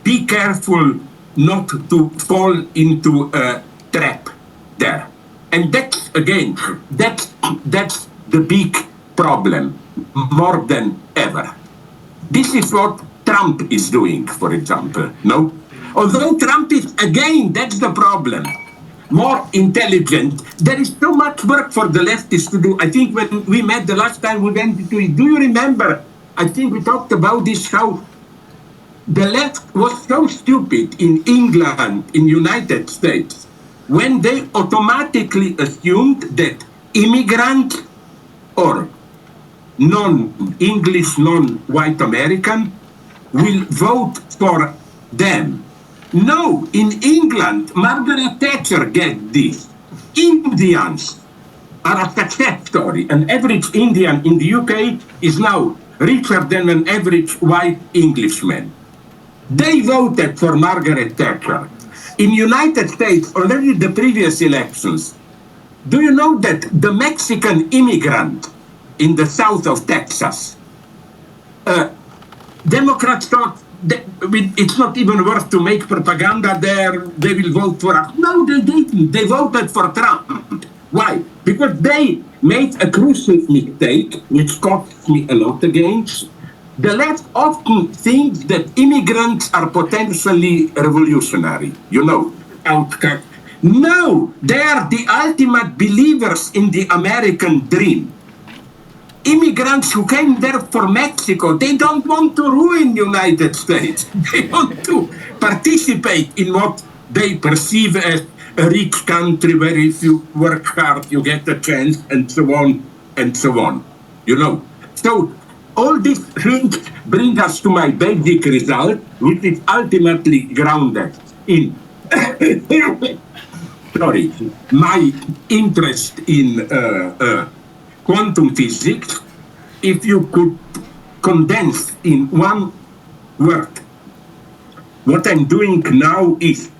be careful not to fall into a trap there. And that's, again, that's the big problem, more than ever. This is what Trump is doing, for example, no? Although Trump is, again, that's the problem, more intelligent. There is so much work for the leftists to do. I think when we met the last time we went into it, do you remember? I think we talked about this, how the left was so stupid in England, in United States, when they automatically assumed that immigrant or non-English, non-white American will vote for them. No, in England, Margaret Thatcher get this. Indians are a success story. An average Indian in the UK is now richer than an average white Englishman. They voted for Margaret Thatcher. In United States, already the previous elections, do you know that the Mexican immigrant in the south of Texas, Democrats thought that it's not even worth to make propaganda there, they will vote for us. No, they didn't. They voted for Trump. Why? Because they made a crucial mistake, which cost me a lot against. The left often thinks that immigrants are potentially revolutionary. You know, outcast, No, they are the ultimate believers in the American dream. Immigrants who came there for Mexico, they don't want to ruin the United States. They want to participate in what they perceive as a rich country where if you work hard, you get a chance, and so on, and so on. You know? So all these things bring us to my basic result, which is ultimately grounded in my interest in quantum physics. If you could condense in one word, what I'm doing now is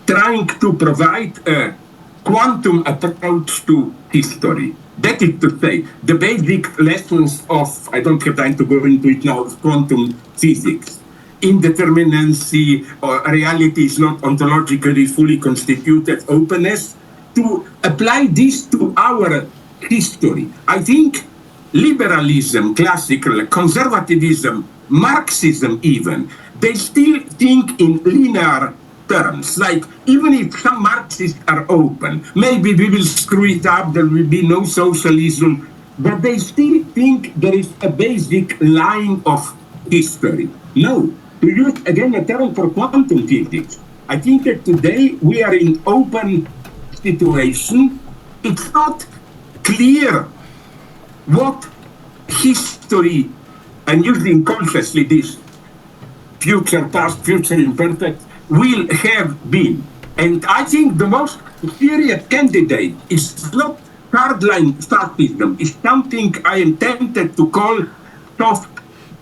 trying to provide a quantum approach to history. That is to say, the basic lessons of, I don't have time to go into it now, of quantum physics. Indeterminacy, or reality is not ontologically fully constituted, openness, to apply this to our history. I think liberalism, classical, conservatism, Marxism even, they still think in linear terms. Like, even if some Marxists are open, maybe we will screw it up, there will be no socialism, but they still think there is a basic line of history. No, to use again a term for quantum physics, I think that today we are in open situation. It's not clear what history, and using consciously this future, past, future imperfect, will have been. And I think the most serious candidate is not hardline fascism, it's something I am tempted to call soft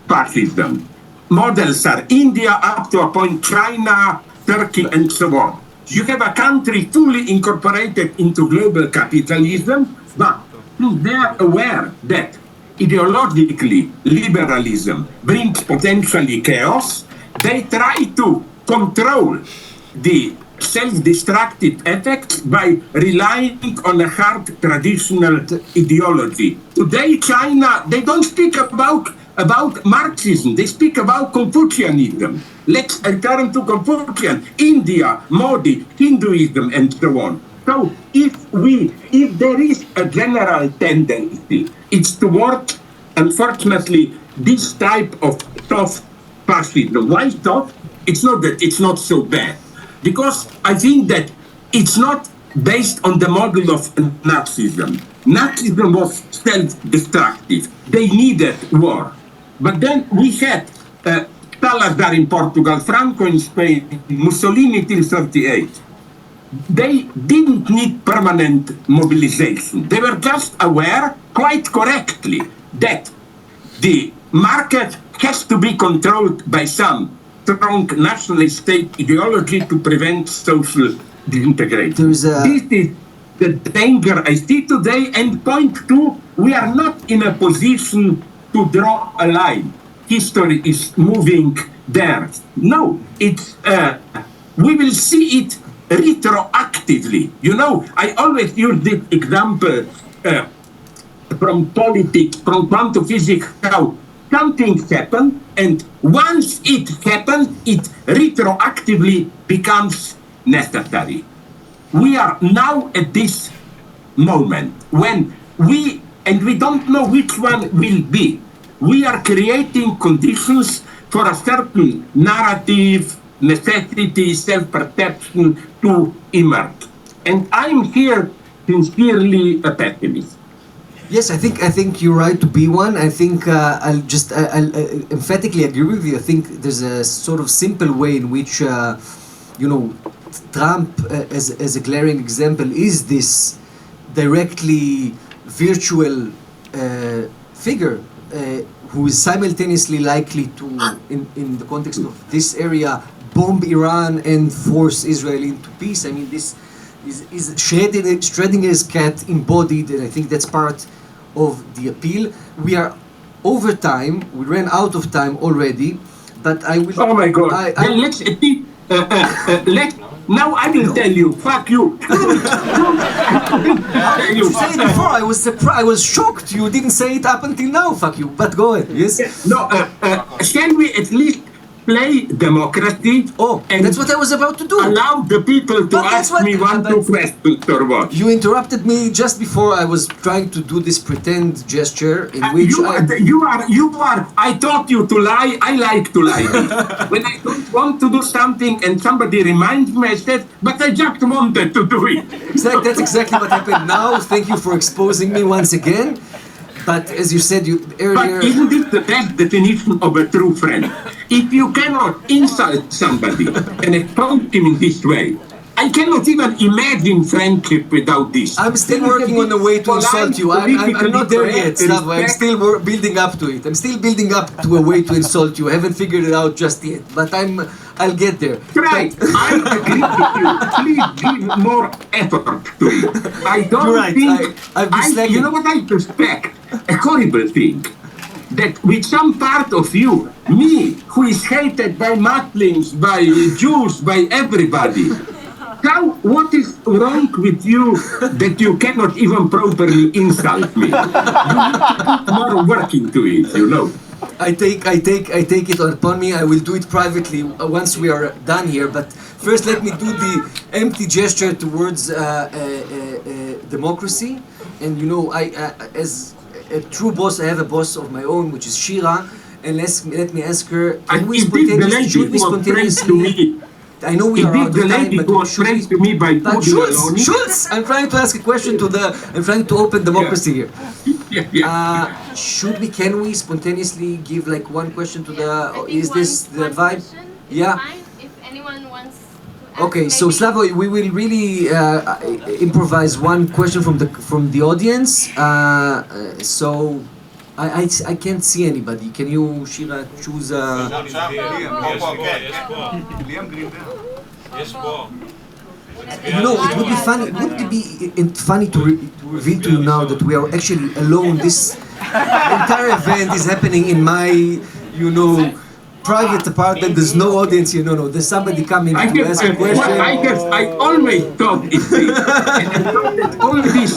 fascism. Models are India, up to a point China, Turkey, and so on. You have a country fully incorporated into global capitalism, but they are aware that ideologically liberalism brings potentially chaos. They try to control the self-destructive effects by relying on a hard traditional ideology. Today, China, they don't speak about Marxism, they speak about Confucianism. Let's return to Confucian, India, Modi, Hinduism, and so on. So if there is a general tendency, it's toward, unfortunately, this type of soft fascism. Why soft? It's not that it's not so bad, because I think that it's not based on the model of Nazism. Nazism was self-destructive. They needed war. But then we had Salazar in Portugal, Franco in Spain, Mussolini till 1938. They didn't need permanent mobilization. They were just aware, quite correctly, that the market has to be controlled by some strong nationalist state ideology to prevent social disintegration. This is the danger I see today. And point two, we are not in a position to draw a line. History is moving there. No, it's we will see it retroactively. You know, I always use this example from politics, from quantum physics, how something happened, and once it happens, it retroactively becomes necessary. We are now at this moment when we don't know which one will be. We are creating conditions for a certain narrative, necessity, self-perception to emerge. And I'm here sincerely a pessimist. Yes, I think you're right to be one. I think I'll emphatically agree with you. I think there's a sort of simple way in which, Trump, as a glaring example, is this directly virtual figure who is simultaneously likely to, in the context of this area, bomb Iran and force Israel into peace. I mean, this is Schrodinger's cat embodied, and I think that's part of the appeal. We are over time. We ran out of time already, but I will. Oh my God! Now I will tell you. Fuck you. You said it before. I was surprised. I was shocked. You didn't say it up until now. Fuck you. But go ahead. Yes. No. Can we at least play democracy. Oh, and that's what I was about to do. allow the people to But that's ask what- me one, but- two questions or what. You interrupted me just before I was trying to do this pretend gesture in which You are. I taught you to lie. I like to lie. When I don't want to do something and somebody reminds me, I said, but I just wanted to do it. That's exactly what happened now. Thank you for exposing me once again. But as you said earlier... But isn't it the best definition of a true friend? If you cannot insult somebody and expose him in this way, I cannot even imagine friendship without this. I'm still working on a way to insult you. I'm not there yet, Slavoj. I'm still building up to it. I'm still building up to a way to insult you. I haven't figured it out just yet, but I'll get there. Right, I agree with you. Please give more effort to it. I don't You're right. think... I've been slacking. You know what I suspect? A horrible thing. That with some part of you, me, who is hated by Muslims, by Jews, by everybody, what is wrong with you that you cannot even properly insult me? You need to put more work into it, you know. I take it upon me. I will do it privately once we are done here. But first, let me do the empty gesture towards democracy. And you know, as a true boss, I have a boss of my own, which is Shira. And let me ask her: Can we spontaneously? I know we are out of time, but was friends to me by Schultz! I'm trying to ask a question I'm trying to open democracy here. Can we spontaneously give like one question to is this the vibe? Yeah. If anyone wants to ask, Okay, so Slavoj, we will really improvise one question from the audience. So I can't see anybody. Can you, Shira, choose You know, it would be funny. Would it be funny to reveal to you now that we are actually alone? This entire event is happening in my, private apartment. There's no audience here. No. There's somebody coming to ask a question. I always thought it's this. And I thought that all these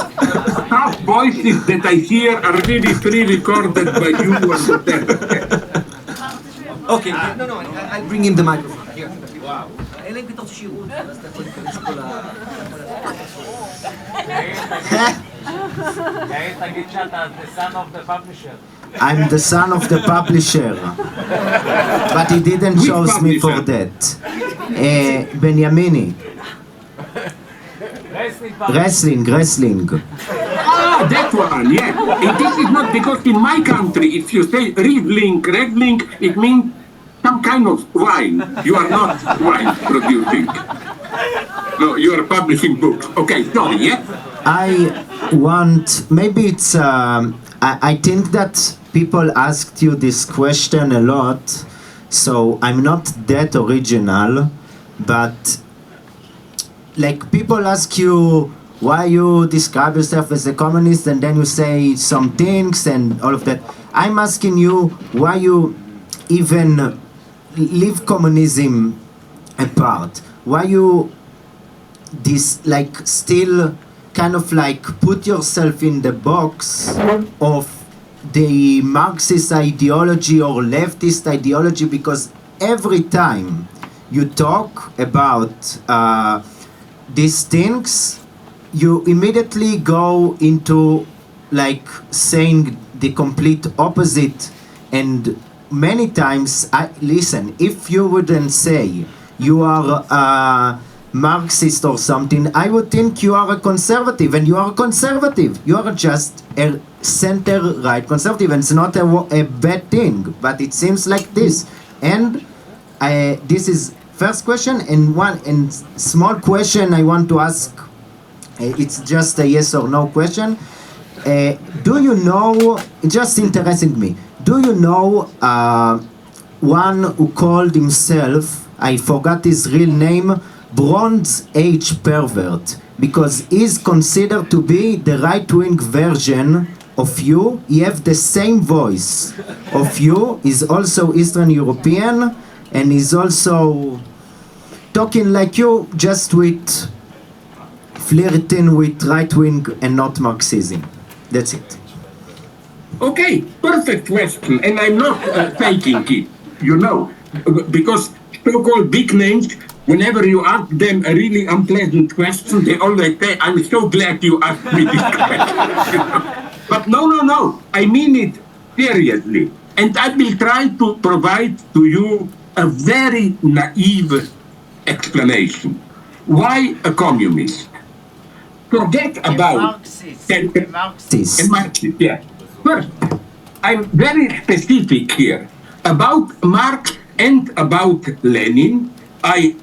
tough voices that I hear are really pre-recorded by you and whatever. Okay, no, I'll bring him the microphone. Here. Wow. אלא אם פתאום שירות, אז אתה יכול להיכנס כל תגיד שאתה the son of the publisher. I'm the son of the publisher, but he didn't choose me for that. Benyamini. Wrestling. Ah, that one, yeah. And this is not because in my country, if you say Redling, it means some kind of wine. You are not wine producing. No, you are publishing books. Okay, sorry, yeah? Maybe it's, I think that people asked you this question a lot, so I'm not that original, but like people ask you why you describe yourself as a communist and then you say some things and all of that. I'm asking you why you even leave communism apart. Why you still kind of like put yourself in the box of the Marxist ideology or leftist ideology, because every time you talk about these things, you immediately go into like saying the complete opposite. And many times, listen, if you wouldn't say you are Marxist or something, I would think you are a conservative, and you are conservative. You are just a center-right conservative, and it's not a bad thing, but it seems like this. And this is first question, and small question I want to ask. It's just a yes or no question. Do you know? It's just interesting me. Do you know one who called himself, I forgot his real name, Bronze Age Pervert, because he's considered to be the right-wing version of you. He have the same voice of you. He's also Eastern European, and he's also talking like you, just with flirting with right-wing and not Marxism. That's it. Okay, perfect question, and I'm not faking it, you know. because so-called big names, whenever you ask them a really unpleasant question, they always say, I'm so glad you asked me this question. But no, I mean it seriously. And I will try to provide to you a very naive explanation. Why a communist? Forget about Marxist. Marxist, yeah. First, I'm very specific here. About Marx and about Lenin, I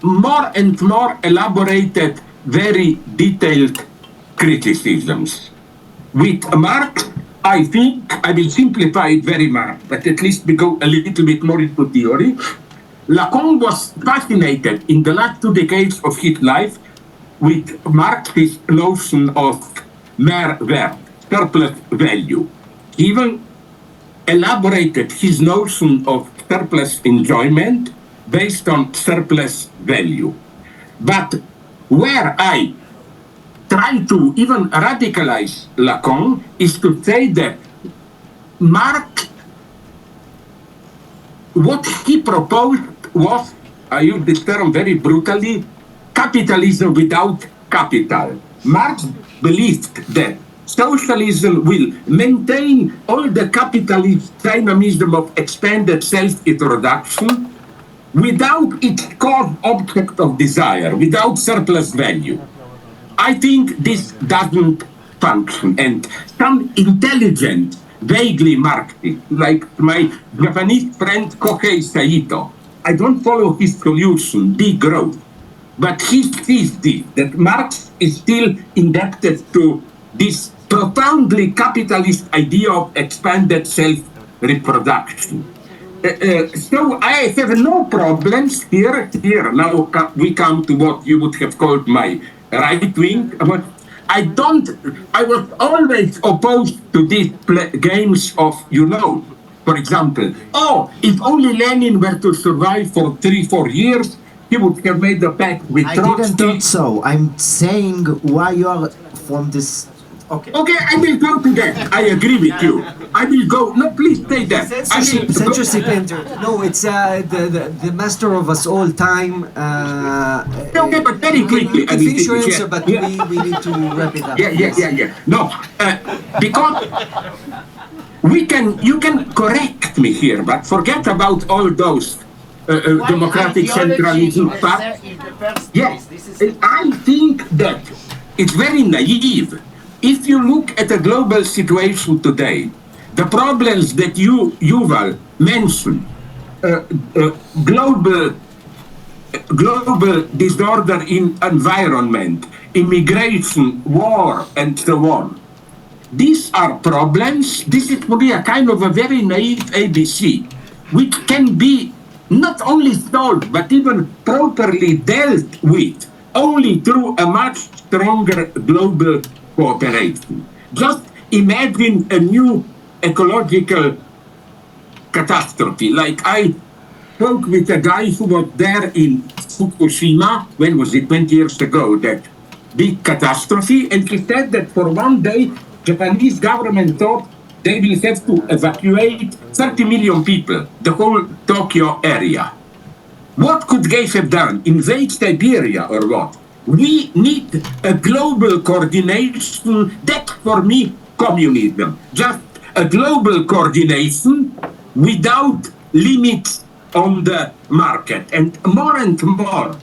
more and more elaborated very detailed criticisms. With Marx, I think, I will simplify it very much, but at least we go a little bit more into theory. Lacan was fascinated in the last 2 decades of his life with Marx's notion of Mehrwert, surplus value. He even elaborated his notion of surplus enjoyment based on surplus value. But where I try to even radicalize Lacan is to say that Marx, what he proposed was, I use this term very brutally, capitalism without capital. Marx believed that socialism will maintain all the capitalist dynamism of expanded self-introduction without its cause object of desire, without surplus value. I think this doesn't function, and some intelligent, vaguely Marxist, like my Japanese friend Kohei Saito, I don't follow his solution, degrowth, but he sees this, that Marx is still indebted to this profoundly capitalist idea of expanded self-reproduction. So I have no problems here. Now we come to what you would have called my right wing. But I was always opposed to these games of, for example, if only Lenin were to survive for 3-4 years, he would have made a pact with Trotsky. I didn't think so. I'm saying why you are from this. Okay. Okay, I will go to that. I agree with you. I will go. No, please say that. Censorship entered. No, it's the master of us all time. Okay, but very quickly. You can finish your answer, but we need to wrap it up. Yeah. No, because you can correct me here, but forget about all those democratic centralism parts. Yes, I think that it's very naive. If you look at the global situation today, the problems that Yuval mentioned, global disorder in environment, immigration, war, and so on. These are problems. This is really a kind of a very naive ABC, which can be not only solved, but even properly dealt with only through a much stronger global cooperation. Just imagine a new ecological catastrophe. Like I spoke with a guy who was there in Fukushima, when was it, 20 years ago, that big catastrophe, and he said that for one day, Japanese government thought they will have to evacuate 30 million people, the whole Tokyo area. What could they have done? Invade Siberia or what? We need a global coordination. That, for me, communism. Just a global coordination without limits on the market. And more,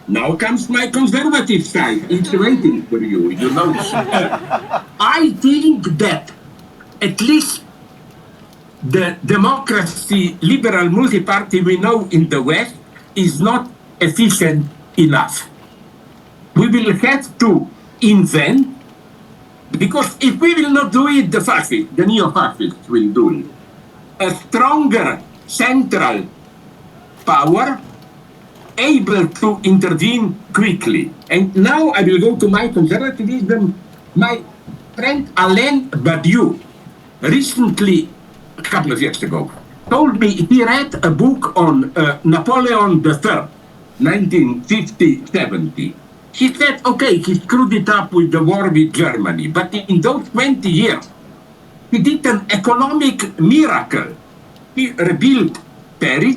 now comes my conservative side. It's waiting for you, I think that at least the democracy, liberal multi-party we know in the West is not efficient enough. We will have to invent, because if we will not do it, the neo-fascists will do it. A stronger central power able to intervene quickly. And now I will go to my conservatism. My friend Alain Badiou recently, a couple of years ago, told me he read a book on Napoleon III, 1950-70. He said, okay, he screwed it up with the war with Germany, but in those 20 years, he did an economic miracle. He rebuilt Paris,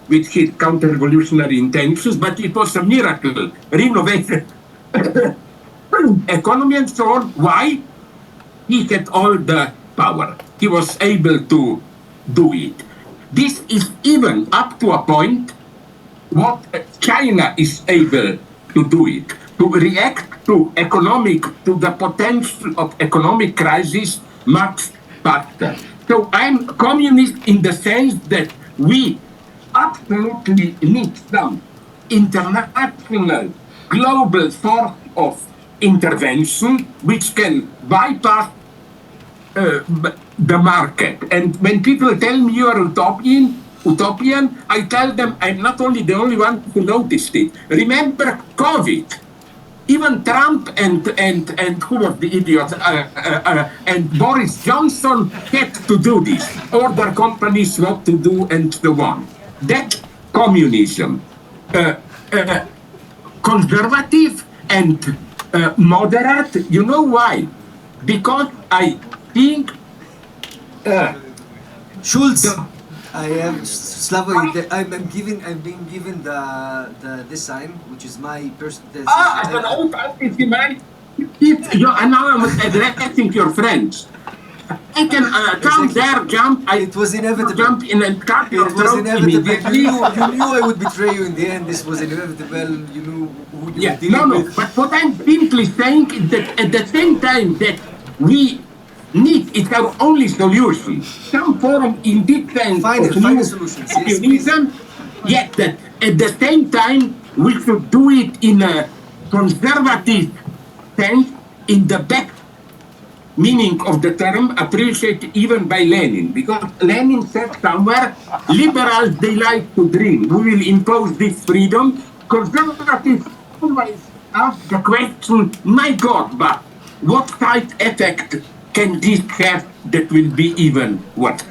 with his counter-revolutionary intentions, but it was a miracle, renovated economy and so on. Why? He had all the power. He was able to do it. This is even up to a point what China is able to do it, to react to the potential of economic crisis much faster. So I'm communist in the sense that we absolutely need some international global source of intervention which can bypass the market. And when people tell me you are utopian, I tell them I'm not only the only one who noticed it. Remember COVID. Even Trump and who was the idiot, and Boris Johnson had to do this, order companies what to do and so on. That communism, conservative and moderate, you know why? Because I think Schulz, I am Slavoj. I'm being given the sign, which is my personal. If you and now I'm addressing your friends. I can come there, jump. It was inevitable. Jump in and cut your It was throat inevitable. immediately. You knew I would betray you in the end. This was inevitable. You knew who you were dealing with. But what I'm simply saying is that at the same time that we need, it's our only solution, some form in defense of new communism, yet that at the same time we should do it in a conservative sense, in the back meaning of the term, appreciated even by Lenin, because Lenin said somewhere, liberals, they like to dream. We will impose this freedom. Conservatives always ask the question, my God, but what side effect can this have that will be even worse?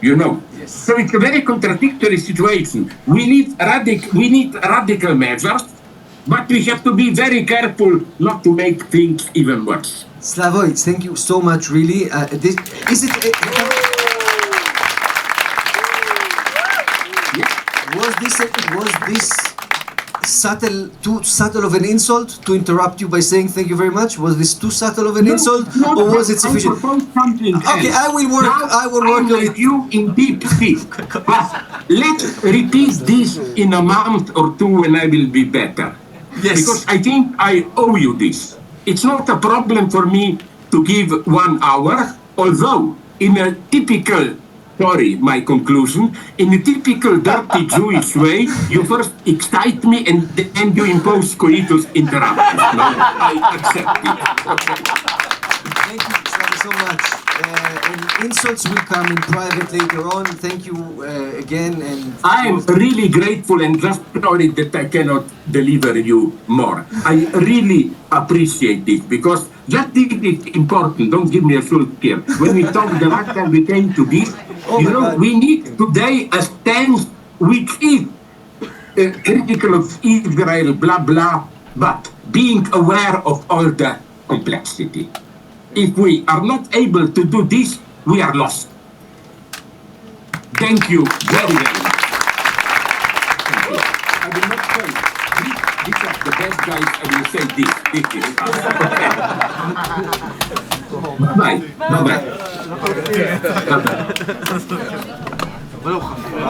You know? Yes. So it's a very contradictory situation. We need radical measures, but we have to be very careful not to make things even worse. Slavoj, thank you so much, really. Was this too subtle of an insult to interrupt you by saying thank you very much? Was this too subtle of an insult, or was it sufficient? Okay, I will work on it. You in deep sea. But let's repeat this in a month or two when I will be better. Yes. Because I think I owe you this. It's not a problem for me to give 1 hour, although in a typical, my conclusion, in a typical dirty Jewish way, you first excite me and then you impose coitus interruptus. No, I accept it. Thank you, Slavoj, so much. And insults will come in private later on. Thank you again. And I am really grateful and just sorry that I cannot deliver you more. I really appreciate this because just this is important. Don't give me a full scare. When we talked the last time we came to this, we need today a stance which is critical of Israel, blah, blah, but being aware of all the complexity. If we are not able to do this, we are lost. Thank you very, very much. Thank you. I will not say, these are the best guys, I will say this. Bye-bye. Bye-bye. Bye-bye.